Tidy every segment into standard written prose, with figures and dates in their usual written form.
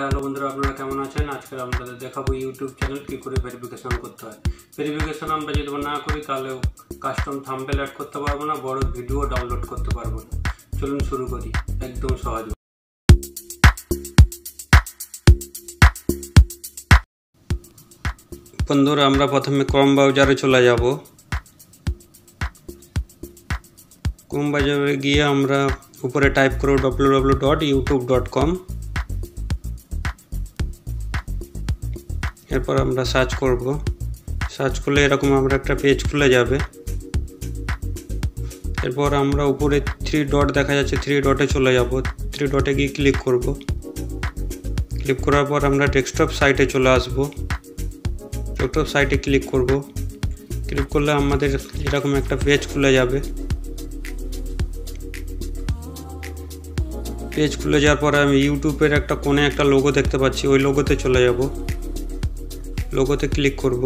Hello বন্ধুরা, আপনারা কেমন আছেন? আজকে আপনাদের দেখাবো ইউটিউব চ্যানেল কী করে ভেরিফিকেশন করতে হয়। ভেরিফিকেশন আমরা যদি না করি তাহলে কাস্টম থাম্বনেল অ্যাড করতে পারবো না, বড় ভিডিও ডাউনলোড করতে পারবো না। চলুন শুরু করি, একদম সহজ। বন্ধুরা, আমরা প্রথমে ক্রোম ব্রাউজারে চলে যাব। ক্রোম ব্রাউজারে গিয়ে আমরা উপরে টাইপ করব www.youtube.com। এরপর আমরা সার্চ করব। সার্চ করলে এরকম আমরা একটা পেজ খুলে যাবে। এরপর আমরা উপরে 3 ডট দেখা যাচ্ছে, 3 ডটে চলে যাব। 3 ডটে গিয়ে ক্লিক করব। ক্লিক করার পর আমরা ডেস্কটপ সাইটে চলে আসব। ডেস্কটপ সাইটে ক্লিক করব। ক্লিক করলে আমাদের এরকম একটা পেজ খুলে যাবে। পেজ খুলে যাওয়ার পরে আমি ইউটিউবের একটা কোণে একটা লোগো দেখতে পাচ্ছি, ওই লোগোতে চলে যাব। লোগোতে ক্লিক করব।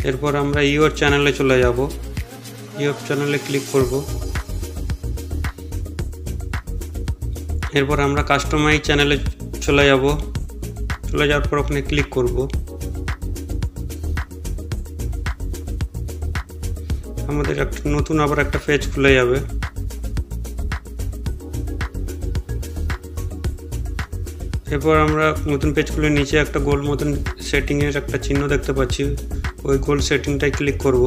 এরপর আমরা ইউর চ্যানেলে চলে যাব। ইউর চ্যানেলে ক্লিক করব। এরপর আমরা কাস্টমাইজ চ্যানেলে চলে যাব। চলে যাওয়ার পর ওখানে ক্লিক করব। আমাদের একটা নতুন আবার একটা পেজ খুলে যাবে। এরপর আমরা নতুন পেজ খুলে নিচে একটা গোল মতন সেটিংয়ের একটা চিহ্ন দেখতে পাচ্ছি, ওই গোল সেটিংটায় ক্লিক করব।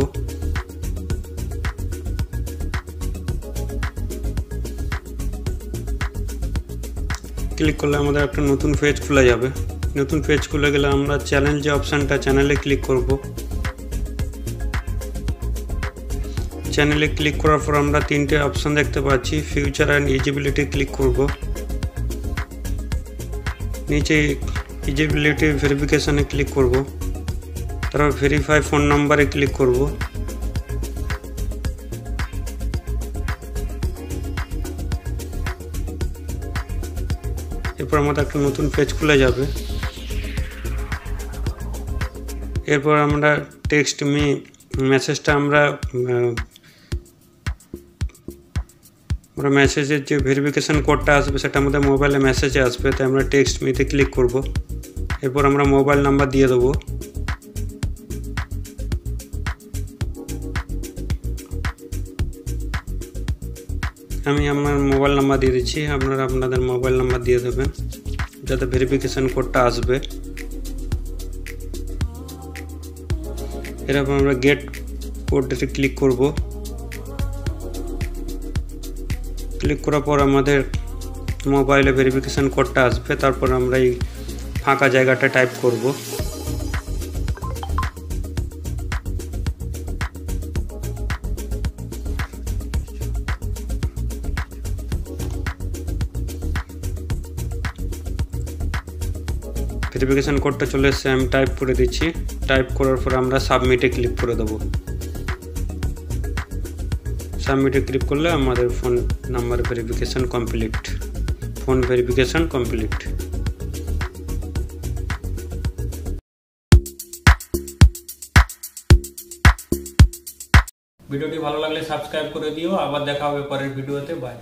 ক্লিক করলে আমাদের একটা নতুন পেজ খুলে যাবে। নতুন পেজ খুলে গেলে আমরা চ্যানেল যে অপশানটা, চ্যানেলে ক্লিক করব। চ্যানেলে ক্লিক করার পর আমরা 3টে অপশান দেখতে পাচ্ছি। ফিউচার অ্যান্ড ইজিবিলিটি ক্লিক করব। নিচে ইজিবিলিটি ভেরিফিকেশানে ক্লিক করব। তারপর ভেরিফাই ফোন নাম্বারে ক্লিক করব। এরপর আমাদের একটা নতুন পেজ খুলে যাবে। এরপর আমরা টেক্সট মি মেসেজটা আমরা মেসেজের যে ভেরিফিকেশান কোডটা আসবে সেটা আমাদের মোবাইলে মেসেজে আসবে, তাই আমরা টেক্সট মিতে ক্লিক করব। এরপর আমরা মোবাইল নাম্বার দিয়ে দেবো। আমি আমার মোবাইল নাম্বার দিয়ে দিচ্ছি, আপনারা আপনাদের মোবাইল নাম্বার দিয়ে দেবেন যাতে ভেরিফিকেশান কোডটা আসবে। এরপর আমরা গেট কোডে ক্লিক করব। ক্লিক করার পর আমাদের মোবাইলে ভেরিফিকেশান কোডটা আসবে। তারপর আমরা এই ফাঁকা জায়গাটা টাইপ করব। ভেরিফিকেশান কোডটা চলে এসেছে, আমি টাইপ করে দিচ্ছি। টাইপ করার পর আমরা সাবমিটে ক্লিক করে দেবো। সাবমিটে ক্লিক করলে আমাদের phone number verification complete. Phone verification complete. ভিডিওটি ভালো লাগলে সাবস্ক্রাইব করে দিও। আবার দেখা হবে পরের ভিডিওতে। বাই।